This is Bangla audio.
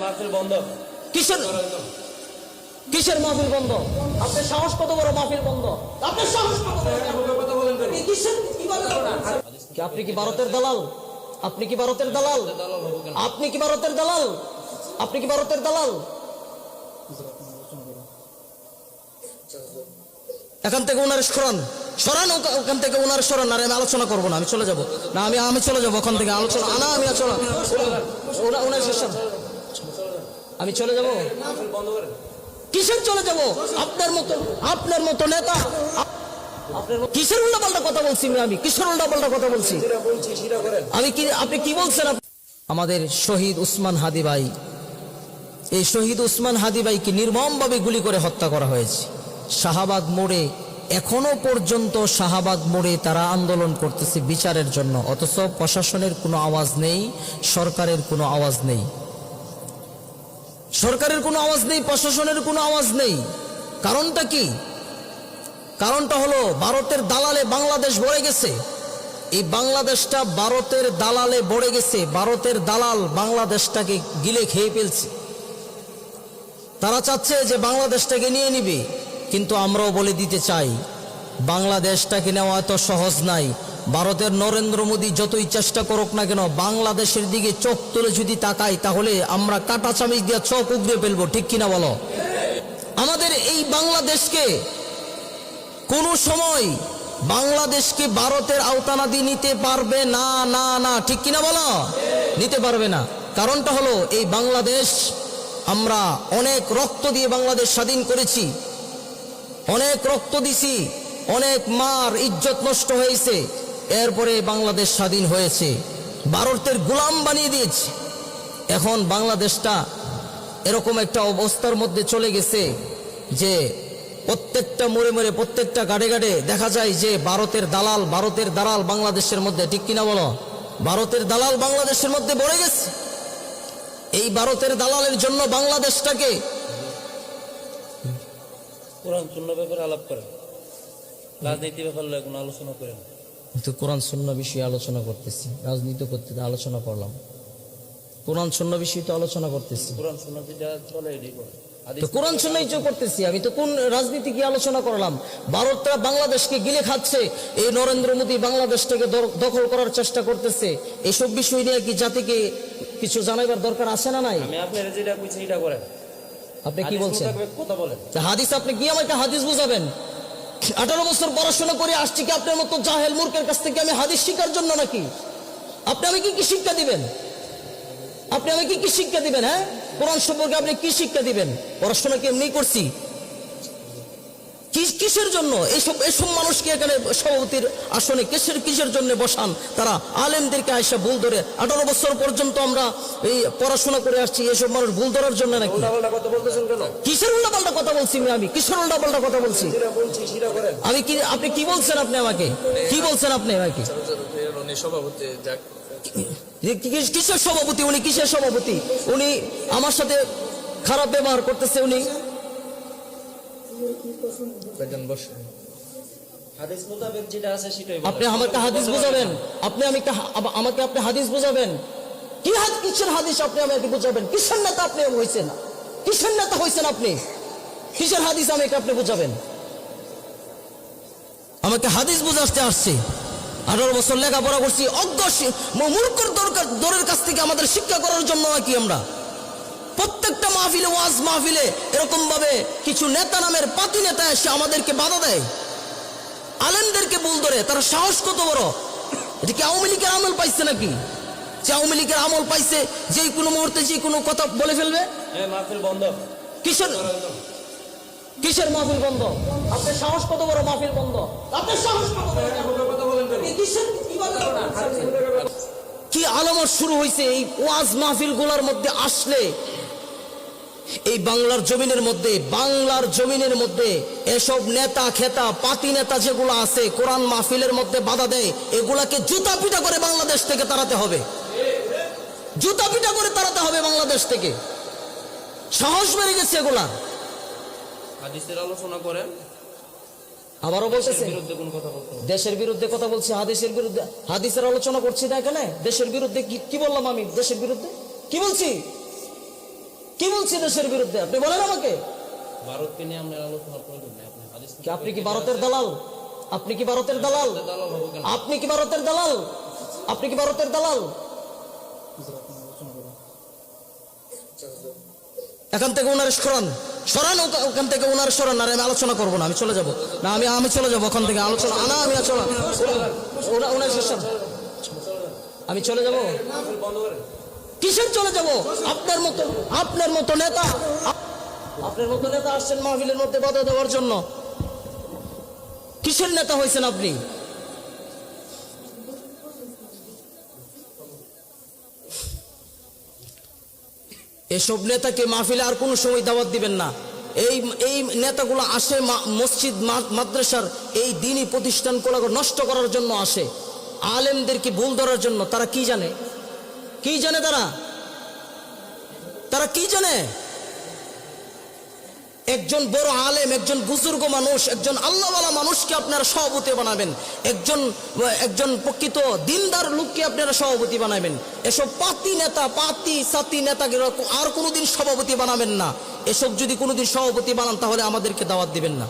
মাহফিল বন্ধ। কিসের কিসের মাহফিল বন্ধ? আপনার সাহস কত বড়? মাহফিল বন্ধ? আপনার সাহস কত বড়? আপনি কি ভারতের দালাল? আপনি কি ভারতের দালাল? আপনি কি ভারতের দালাল? আপনি কি ভারতের দালাল? এখান থেকে ওনার সরান, সরান ওখান থেকে ওনার সরান। আর আমি আলোচনা করবো না, আমি চলে যাব না, আমি চলে যাবো ওখান থেকে। আলোচনা না, আমি আলোচনা ওনার শেষান, আমি চলে যাব। কিসের চলে যাব? আপনার মতো নেতা কিসের উল্টাপাল্টা কথা বলছি? আমি কিসের উল্টাপাল্টা কথা বলছি? আমি কি, আপনি কি বলছেন? আমাদের শহীদ উসমান হাদি ভাই, এই শহীদ উসমান হাদি ভাইকে নির্মমভাবে গুলি করে হত্যা করা হয়েছে শাহবাগ মোড়ে। এখনো পর্যন্ত শাহবাগ মোড়ে তারা আন্দোলন করতেছে বিচারের জন্য, অথচ প্রশাসনের কোনো আওয়াজ নেই, সরকারের কোনো আওয়াজ নেই, সরকারের কোনো আওয়াজ নেই, প্রশাসনের কোনো আওয়াজ নেই। কারণটা কি? কারণটা হলো ভারতের দালালে বাংলাদেশ ভরে গেছে। এই বাংলাদেশটা ভারতের দালালে ভরে গেছে। ভারতের দালাল বাংলাদেশটাকে গিলে খেয়ে ফেলছে। তারা চাচ্ছে যে বাংলাদেশটাকে নিয়ে নিবে, কিন্তু আমরাও বলে দিতে চাই বাংলাদেশটাকে নেওয়া এত সহজ নাই। ভারতের নরেন্দ্র মোদী যতই চেষ্টা করুক না কেন, বাংলাদেশের দিকে চোখ তুলে যদি তাকাই তাহলে আমরা কাটা চামিচ দিয়ে চোখ উগড়ে ফেলবো, ঠিক কিনা বলো? আমাদের এই বাংলাদেশকে কোনো সময় বাংলাদেশকে ভারতের আওতানাদি নিতে পারবে না, না না, ঠিক কিনা বলো? নিতে পারবে না। কারণটা হলো এই বাংলাদেশ আমরা অনেক রক্ত দিয়ে বাংলাদেশ স্বাধীন করেছি, অনেক রক্ত দিছি, অনেক মার ইজ্জত নষ্ট হয়েছে, এরপরে বাংলাদেশ স্বাধীন হয়েছে। ভারতের গোলাম বানিয়ে দিয়েছে। এখন বাংলাদেশটা এরকম একটা অবস্থার মধ্যে চলে গেছে যে প্রত্যেকটা মোড়ে মোড়ে, প্রত্যেকটা গাড়ে গাড়ে দেখা যায় যে ভারতের দালাল বাংলাদেশের মধ্যে, ঠিক কিনা বলো? ভারতের দালাল বাংলাদেশের মধ্যে ভরে গেছে। এই ভারতের দালালের জন্য বাংলাদেশটাকে কোরআন সুন্নাহ ব্যাপারে আলাপ করেন, রাজনীতি ব্যাপারে কোনো আলোচনা করেন। কিন্তু কোরআন সুন্নাহ বিষয়ে আলোচনা করতেছি, রাজনীতি করতে আলোচনা করলাম। কোরআন সুন্নাহ বিষয়ে তো আলোচনা করতেছি, কোরআন সুন্নাহ যেটা চলে এটাই করেন। তো কোরআন সুন্নাহই তো করতেছি। আমি তো কোন রাজনীতি কি আলোচনা করলাম? ভারতটা বাংলাদেশকে গিলে খাচ্ছে, এই নরেন্দ্র মোদী বাংলাদেশটাকে দখল করার চেষ্টা করতেছে। এইসব বিষয় নিয়ে কি জাতিকে কিছু জানাইবার দরকার আছে না নাই? আমি আপনারা যেটা কইছি এটা করেন। আপনি কি বলছেন? কথা বলেন। হাদিস, আপনি কি আমাকে হাদিস বুঝাবেন? 18 বছর পড়াশোনা করে আসছি কি আপনার মতো জাহেল মূর্খের কাছ থেকে আমি হাদিস শিখার জন্য নাকি? আপনি আমাকে কি শিক্ষা দিবেন? আপনি আমাকে কি শিক্ষা দিবেন? হ্যাঁ, কোরআন সম্পর্কে আপনি কি শিক্ষা দিবেন? পড়াশোনা কি এমনি করছি? কিসের জন্য এসব মানুষকে এখানে সভাপতির আসনে কিসের জন্য বসান? তারা আলেমদেরকে আয়সা ভুল ধরে 18 বছর পর্যন্ত আমরা এই পড়াশোনা করে আসছি, এসব মানুষ ভুল ধরার জন্য নাকি? কিসের উল্টাপাল্টা কথা বলছি? আমি কিসের উল্টাপাল্টা কথা বলছি? আমি কি, আপনি কি বলছেন? আপনি আমাকে কি বলছেন? আপনি আমাকে কিসের সভাপতি? উনি কিসের সভাপতি? উনি আমার সাথে খারাপ ব্যবহার করতেছে। উনি আপনি আমাকে হাদিস বুঝাবেন? আপনি আমাকে আপনি হাদিস বুঝাবেন? কি কিসের হাদিস আপনি আমাকে বুঝাবেন? কিসের নেতা আপনি হয়েছেন? কিসের নেতা হয়েছেন আপনি? কিসের হাদিস আমাকে আপনি বুঝাবেন? আমাকে হাদিস বুঝাতে আসছে। 18 বছর লেখাপড়া করছি, অজ্ঞ মূর্খর দরের কাছ থেকে আমাদের শিক্ষা করার জন্য নাকি আমরা প্রত্যেকটা মাহফিলে, ওয়াজ মাহফিলে এরকম ভাবে কিছু নেতা নামের পাতি নেতা এসে আমাদেরকে বাধা দেয়, আলেমদেরকে ভুল ধরে। তারা সাহস কত বড়! এটা কি আওয়ামী লীগের আমল পাইছে নাকি? যে আওয়ামী লীগের আমল পাইছে, যে কোনো মুহূর্তে যে কোনো কথা বলে ফেলবে। মাহফিল বন্ধ। কিসের মাহফিল বন্ধ? আপনার সাহস কত বড়? মাহফিল বন্ধ? আপনার সাহস কত বড়? কি আলামত শুরু হয়েছে এই ওয়াজ মাহফিল গুলার মধ্যে আসলে? এই বাংলার জমিনের মধ্যে এসব নেতা খেতা পাতি নেতা যেগুলো আছে, কোরআন মাহফিলের মধ্যে বাধা দেয়, এগুলাকে জুতা পিটা করে বাংলাদেশ থেকে তাড়াতে হবে। জুতা পিটা করে তাড়াতে হবে বাংলাদেশ থেকে। সাহস বেড়ে গেছে এগুলা। হাদিসের আলোচনা করেন। আবারও বলতেছে দেশের বিরুদ্ধে কথা বলছি, হাদিসের বিরুদ্ধে। হাদিসের আলোচনা করছি না এখানে। দেশের বিরুদ্ধে কি বললাম? আমি দেশের বিরুদ্ধে কি বলছি? কি বলছি দেশের বিরুদ্ধে? আপনি বলেন আমাকে। ভারতকে নিয়ে আমরা আলোচনা প্রয়োজন নেই। আপনি হাদিস থেকে আপনি কি ভারতের দালাল? আপনি কি ভারতের দালাল? দালাল হবো কেন? আপনি কি ভারতের দালাল? আপনি কি ভারতের দালাল? এখান থেকে ওনার সরান, সরান ওখান থেকে ওনার সরান। আর আমি আলোচনা করবো না, আমি চলে যাব না, আমি চলে যাবো ওখান থেকে। আলোচনা না, আমি চলে ওনার সরান, আমি চলে যাব। কিসের চলে যাব? আপনার মতো নেতা, আপনার মতো নেতা আসছেন মাহফিলের মধ্যে বাধা দেওয়ার জন্য। কিসের নেতা হয়েছেন আপনি? এসব নেতাকে মাহফিলে আর কোনো সময় দাওয়াত দিবেন না। এই নেতাগুলো আসে মসজিদ মাদ্রাসার এই দিনই প্রতিষ্ঠানগুলো নষ্ট করার জন্য আসে, আলেমদেরকে ভুল ধরার জন্য। তারা কি জানে? কি জানে তারা কি জানে? একজন বড় আলেম, একজন বুজুর্গ মানুষ, একজন আল্লাহওয়ালা মানুষকে আপনারা সভাপতি বানাবেন, একজন প্রকৃত দিনদার লোককে আপনারা সভাপতি বানাবেন। এসব পাতি নেতাকে আর কোনোদিন সভাপতি বানাবেন না। এসব যদি কোনোদিন সভাপতি বানান তাহলে আমাদেরকে দাওয়াত দিবেন না।